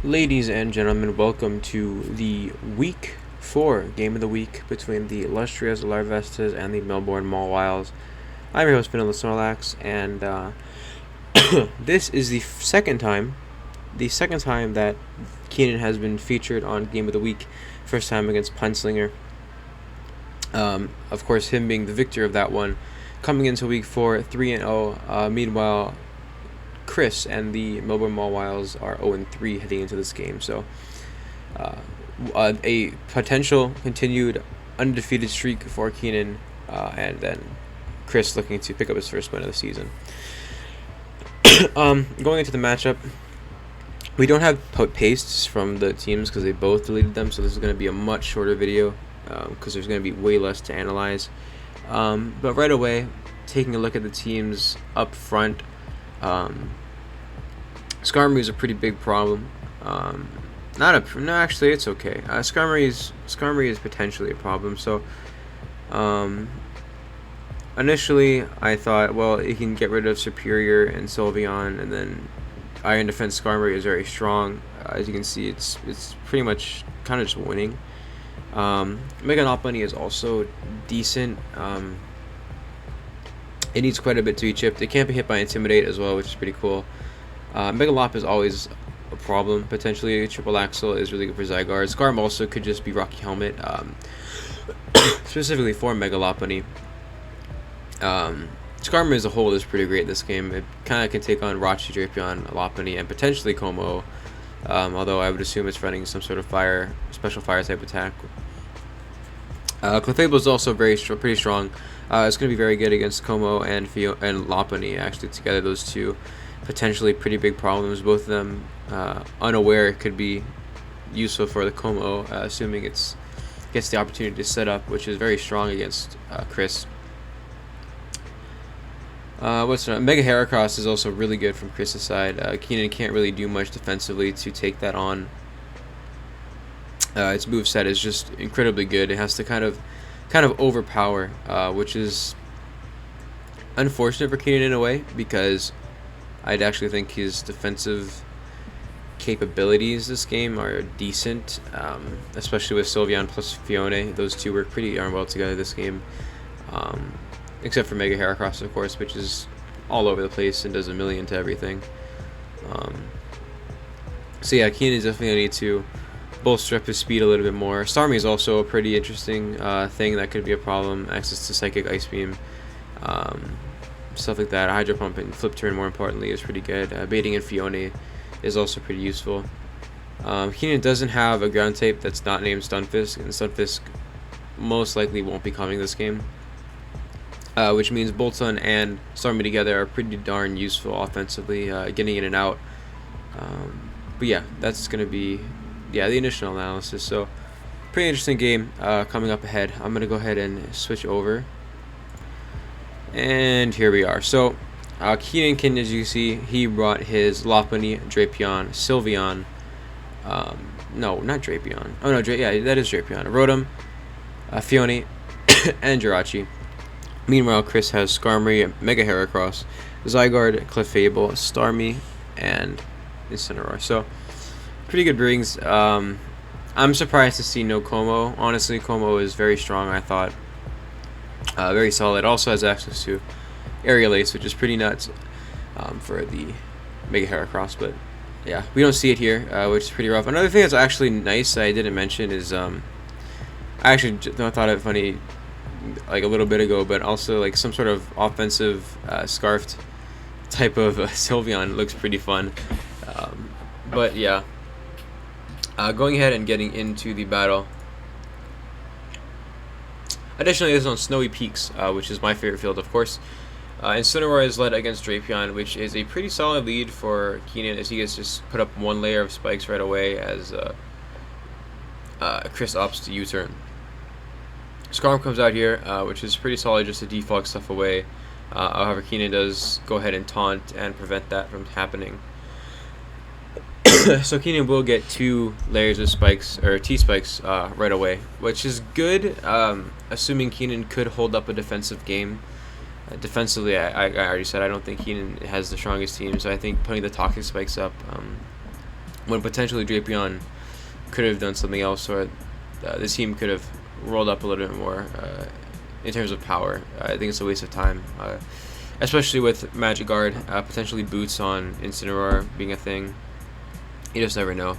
Ladies and gentlemen, welcome to the Week 4 Game of the Week between the illustrious Larvestas and the Melbourne Mall Wiles. I'm your host, Vanilla Snorlax, and this is the second time that Kenan has been featured on Game of the Week. First time against Punslinger. Of course, him being the victor of that one, coming into Week 4, 3-0. Meanwhile, Chris and the Melbourne Mall Wiles are 0-3 heading into this game. So, a potential continued undefeated streak for Kenan, and then Chris looking to pick up his first win of the season. Going into the matchup, we don't have pastes from the teams because they both deleted them, so this is going to be a much shorter video because there's going to be way less to analyze. But right away, taking a look at the teams up front, Skarmory is a pretty big problem. No, actually, it's okay. Skarmory is potentially a problem. So, initially, I thought, well, you can get rid of Superior and Sylveon, and then Iron Defense Skarmory is very strong. As you can see, it's pretty much kind of just winning. Mega Knock-Bunny is also decent. It needs quite a bit to be chipped. It can't be hit by Intimidate as well, which is pretty cool. Mega Lop is always a problem, potentially. Triple Axle is really good for Zygarde. Skarm also could just be Rocky Helmet, specifically for Mega Lopunny. Skarm as a whole is pretty great this game. It kind of can take on Rachi, Drapion, Lopunny, and potentially Como, although I would assume it's running some sort of special fire type attack. Clefable is also pretty strong. It's going to be very good against Como and Lopunny. Actually, together those two potentially pretty big problems. Both of them unaware could be useful for the Como, assuming it gets the opportunity to set up, which is very strong against Chris. Mega Heracross is also really good from Chris's side. Kenan can't really do much defensively to take that on. Its moveset is just incredibly good. It has to kind of overpower, which is unfortunate for Kenan in a way, because I'd actually think his defensive capabilities this game are decent, especially with Sylveon plus Fione. Those two work pretty darn well together this game, except for Mega Heracross, of course, which is all over the place and does a million to everything. So yeah, Kenan is definitely going to need to bolster up his speed a little bit more. Starmie is also a pretty interesting thing that could be a problem. Access to Psychic Ice Beam, stuff like that. Hydro Pump and Flip Turn, more importantly, is pretty good. Baiting in Fione is also pretty useful. Kenan doesn't have a ground type that's not named Stunfisk, and Stunfisk most likely won't be coming this game, which means Bolton and Starmie together are pretty darn useful offensively, getting in and out. But yeah, that's going to be the initial analysis. So pretty interesting game coming up ahead. I'm going to go ahead and switch over. And here we are. So Kenan, as you see, he brought his Lopunny, Drapion, Sylveon. No, not Drapion. Oh no, yeah, that is Drapion. Rotom, Fione, and Jirachi. Meanwhile, Chris has Skarmory, Mega Heracross, Zygarde, Clefable, Starmie, and Incineroar. So pretty good brings. I'm surprised to see no Como. Honestly, Como is very strong, I thought. Very solid. Also has access to Aerial Ace, which is pretty nuts for the Mega Heracross. But yeah, we don't see it here, which is pretty rough. Another thing that's actually nice I didn't mention is I actually thought it funny like a little bit ago, but also like some sort of offensive scarfed type of Sylveon looks pretty fun. But yeah, going ahead and getting into the battle. Additionally, this is on Snowy Peaks, which is my favorite field, of course. Incineroar is led against Drapion, which is a pretty solid lead for Kenan, as he gets just put up one layer of spikes right away as Chris opts to U-turn. Skarm comes out here, which is pretty solid just to defog stuff away. However, Kenan does go ahead and taunt and prevent that from happening. So Kenan will get 2 layers of spikes, or T-spikes, right away, which is good, assuming Kenan could hold up a defensive game. Defensively, I already said I don't think Kenan has the strongest team, so I think putting the Toxic Spikes up when potentially Drapion could have done something else, or the team could have rolled up a little bit more in terms of power. I think it's a waste of time, especially with Magic Guard, potentially boots on Incineroar being a thing. You just never know.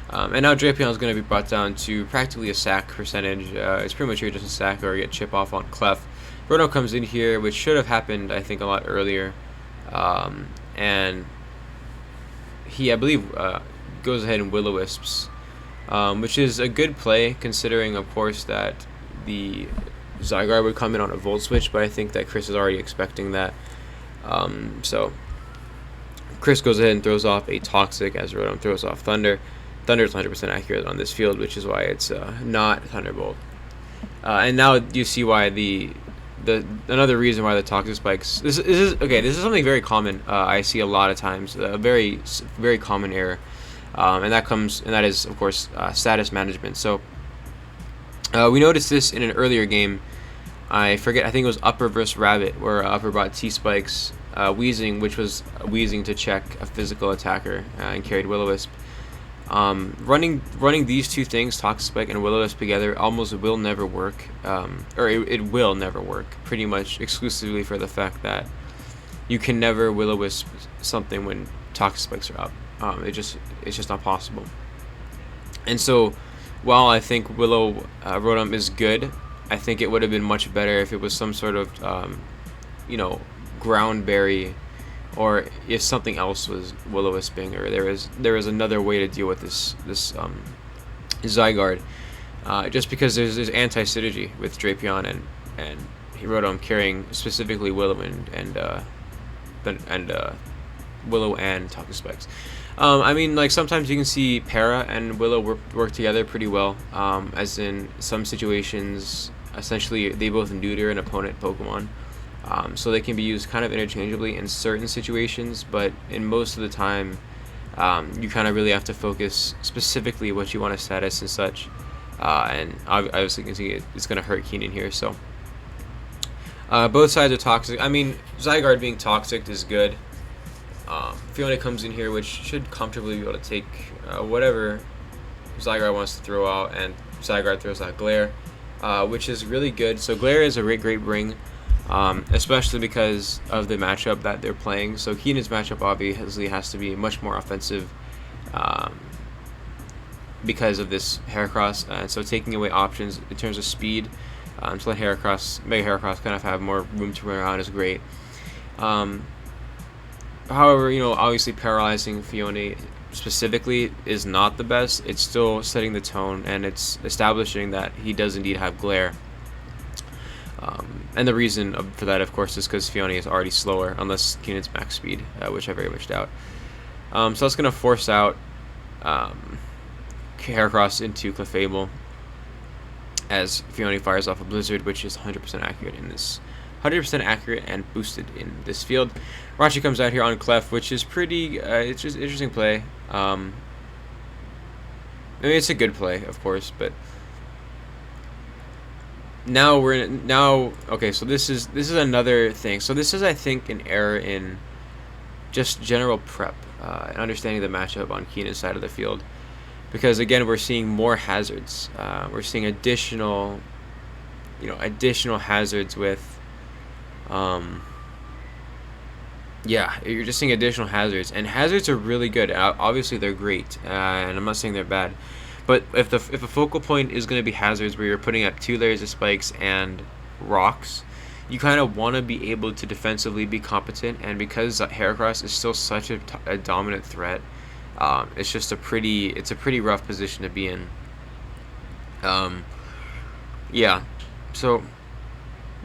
And now Drapion is going to be brought down to practically a sack percentage. It's pretty much here just a sack or get chip off on Clef. Rotom comes in here, which should have happened, I think, a lot earlier. And he, I believe, goes ahead and Will-O-Wisps, which is a good play considering, of course, that the Zygarde would come in on a Volt Switch, but I think that Chris is already expecting that. So Chris goes ahead and throws off a Toxic as Rotom throws off Thunder. Thunder is 100% accurate on this field, which is why it's not Thunderbolt. And now you see why another reason why the Toxic Spikes. This is okay. This is something very common. I see a lot of times. A very common error, and that is of course status management. So we noticed this in an earlier game. I forget. I think it was Upper versus Rabbit, where Upper brought T-Spikes, Weezing, which was Weezing to check a physical attacker, and carried Will-O-Wisp. Running these two things, Toxic Spike and Will-O-Wisp together, almost will never work, or it will never work, pretty much exclusively for the fact that you can never Will-O-Wisp something when Toxic Spikes are up. It's just not possible. And so, while I think Rotom is good, I think it would have been much better if it was some sort of, Ground Berry, or if something else was Will-O-Wisping, or there is another way to deal with this Zygarde, just because there's anti-synergy with Drapion and Rotom carrying specifically Willow and Willow and Toxic Spikes. I mean, like, sometimes you can see Para and Willow work together pretty well, as in some situations, essentially they both neuter an opponent Pokemon. So they can be used kind of interchangeably in certain situations, but in most of the time, you kind of really have to focus specifically what you want to status and such. And obviously, you can see it's going to hurt Kenan here. So both sides are toxic. I mean, Zygarde being toxic is good. Fiona comes in here, which should comfortably be able to take whatever Zygarde wants to throw out, and Zygarde throws out Glare, which is really good. So Glare is a great bring. Especially because of the matchup that they're playing. So Kenan's matchup obviously has to be much more offensive because of this Heracross, and so taking away options in terms of speed to let Mega Heracross kind of have more room to run around is great. However, obviously paralyzing Fiona specifically is not the best. It's still setting the tone, and it's establishing that he does indeed have Glare. And the reason for that, of course, is because Fiona is already slower, unless Kenan's max speed, which I very much doubt. So that's going to force out Heracross into Clefable, as Fiona fires off a Blizzard, which is 100% accurate in this. 100% accurate and boosted in this field. Rachi comes out here on Clef, which is pretty. It's just an interesting play. I mean, it's a good play, of course, but. Okay, so this is another thing. So this is, I think, an error in just general prep and understanding the matchup on Kenan's side of the field, because again we're seeing more hazards. We're seeing additional hazards with you're just seeing additional hazards, and hazards are really good. Obviously they're great, and I'm not saying they're bad. But if a focal point is going to be hazards where you're putting up 2 layers of spikes and rocks, you kind of want to be able to defensively be competent. And because Heracross is still such a dominant threat, it's a pretty rough position to be in. So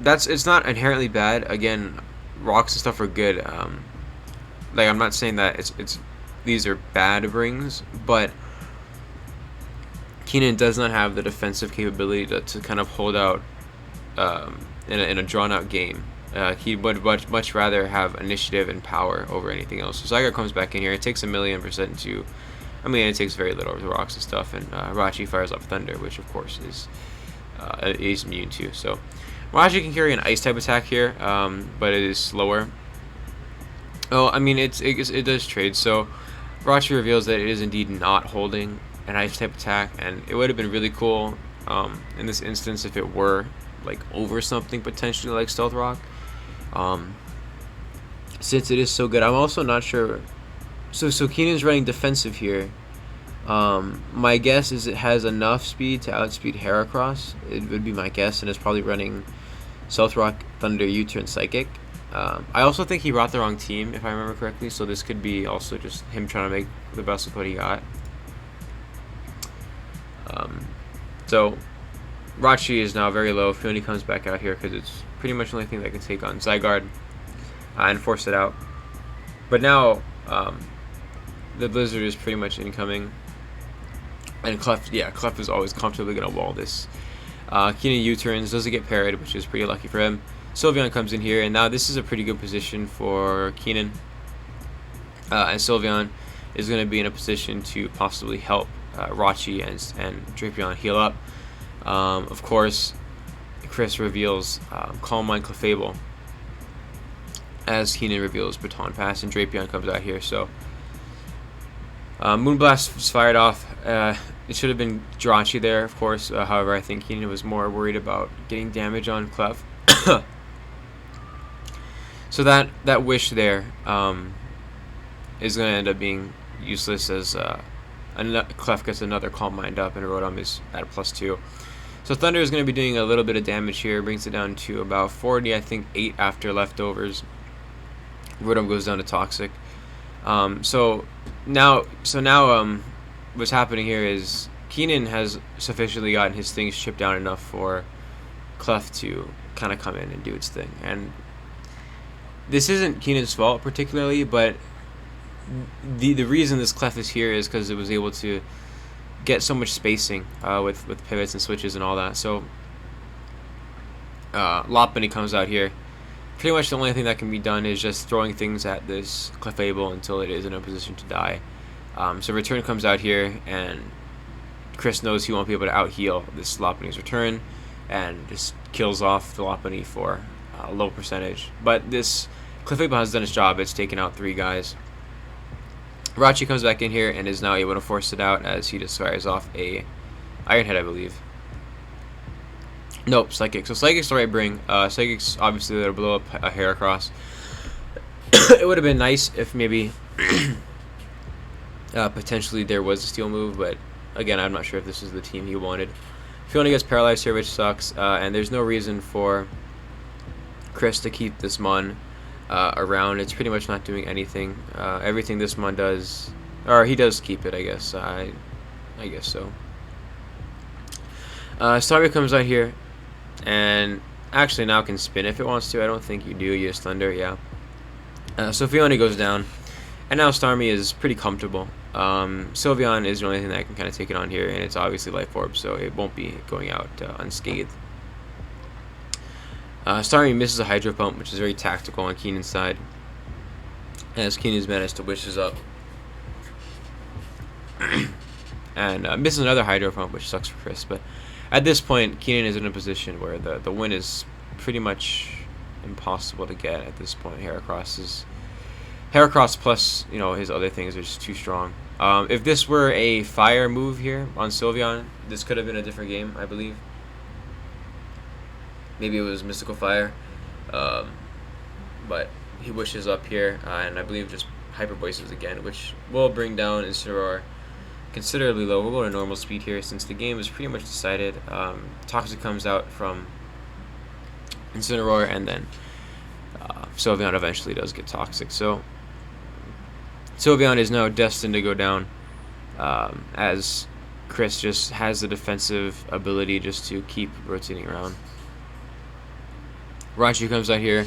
it's not inherently bad. Again, rocks and stuff are good. Like, I'm not saying that these are bad rings, but Kenan does not have the defensive capability to kind of hold out in a drawn-out game. He would much rather have initiative and power over anything else. So Zygarde comes back in here. It takes 1,000,000% to... I mean, it takes very little with rocks and stuff. And Rachi fires up Thunder, which, of course, is immune to. So Rachi can carry an Ice-type attack here, but it is slower. Oh, I mean, it does trade. So Rachi reveals that it is indeed not holding an ice type attack, and it would have been really cool in this instance if it were like over something potentially like Stealth Rock. Since it is so good, I'm also not sure. So Kenan's running defensive here. My guess is it has enough speed to outspeed Heracross. It would be my guess, and it's probably running Stealth Rock, Thunder, U-turn, Psychic. I also think he brought the wrong team, if I remember correctly, so this could be also just him trying to make the best of what he got. So Rachi is now very low. Fioni comes back out here because it's pretty much the only thing that can take on Zygarde and force it out. But now the Blizzard is pretty much incoming, and Clef is always comfortably going to wall this. Kenan U-turns, doesn't get parried, which is pretty lucky for him. Sylveon comes in here, and now this is a pretty good position for Kenan. And Sylveon is going to be in a position to possibly help Rachi and Drapion heal up. Of course, Chris reveals Calm Mind Clefable as Kenan reveals Baton Pass, and Drapion comes out here. So Moonblast was fired off. It should have been Jirachi there, of course. However, I think Kenan was more worried about getting damage on Clef. So that wish there is going to end up being useless, as Clef gets another Calm Mind up, and Rotom is at a +2. So Thunder is going to be doing a little bit of damage here, brings it down to about 40, I think 8 after leftovers. Rotom goes down to Toxic. So now what's happening here is Kenan has sufficiently gotten his things chipped down enough for Clef to kind of come in and do its thing. And this isn't Kenan's fault particularly, but the reason this Clef is here is because it was able to get so much spacing with pivots and switches and all that. So Lopunny comes out here. Pretty much the only thing that can be done is just throwing things at this Clefable until it is in a position to die. So Return comes out here, and Chris knows he won't be able to out-heal this Lopunny's Return, and just kills off the Lopunny for a low percentage. But this Clefable has done its job. It's taken out 3 guys. Rachi comes back in here and is now able to force it out as he just fires off a Iron Head, I believe. Nope, Psychic. So Psychic's the right bring. Psychic's obviously there to blow up a Heracross. It would have been nice if maybe potentially there was a Steel move, but again, I'm not sure if this is the team he wanted. Fiona gets paralyzed here, which sucks, and there's no reason for Chris to keep this Mon around. It's pretty much not doing anything. Everything this Mon does, or he does keep it, I guess. I guess so. Starmie comes out here, and actually now can spin if it wants to. I don't think you do. Use Thunder, yeah. So Fiona goes down, and now Starmie is pretty comfortable. Sylveon is the only thing that can kind of take it on here, and it's obviously Life Orb, so it won't be going out unscathed. Starmie misses a Hydro Pump, which is very tactical on Kenan's side, as Kenan's managed to wishes up. And misses another Hydro Pump, which sucks for Chris, but at this point, Kenan is in a position where the win is pretty much impossible to get at this point. Heracross plus, you know, his other things are just too strong. If this were a fire move here on Sylveon, this could have been a different game, I believe. Maybe it was Mystical Fire, but he wishes up here, and I believe just Hyper Voices again, which will bring down Incineroar considerably low. We'll go to normal speed here since the game is pretty much decided. Toxic comes out from Incineroar, and then Sylveon eventually does get Toxic. So Sylveon is now destined to go down, as Chris just has the defensive ability just to keep rotating around. Rachi comes out here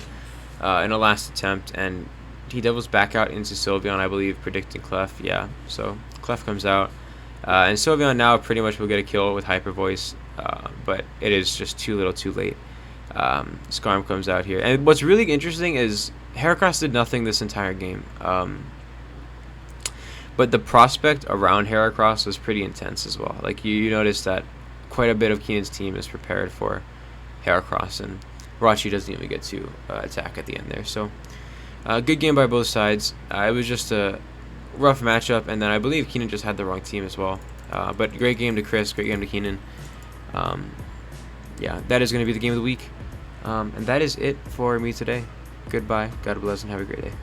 in a last attempt, and he doubles back out into Sylveon, I believe, predicting Clef. Yeah, so Clef comes out, and Sylveon now pretty much will get a kill with Hyper Voice, but it is just too little too late. Skarm comes out here, and what's really interesting is Heracross did nothing this entire game, but the prospect around Heracross was pretty intense as well. Like you notice that quite a bit of Kenan's team is prepared for Heracross, and Rachi doesn't even get to attack at the end there. So good game by both sides. It was just a rough matchup, and then I believe Kenan just had the wrong team as well. But great game to Chris, great game to Kenan. Yeah, that is going to be the game of the week. And that is it for me today. Goodbye, God bless, and have a great day.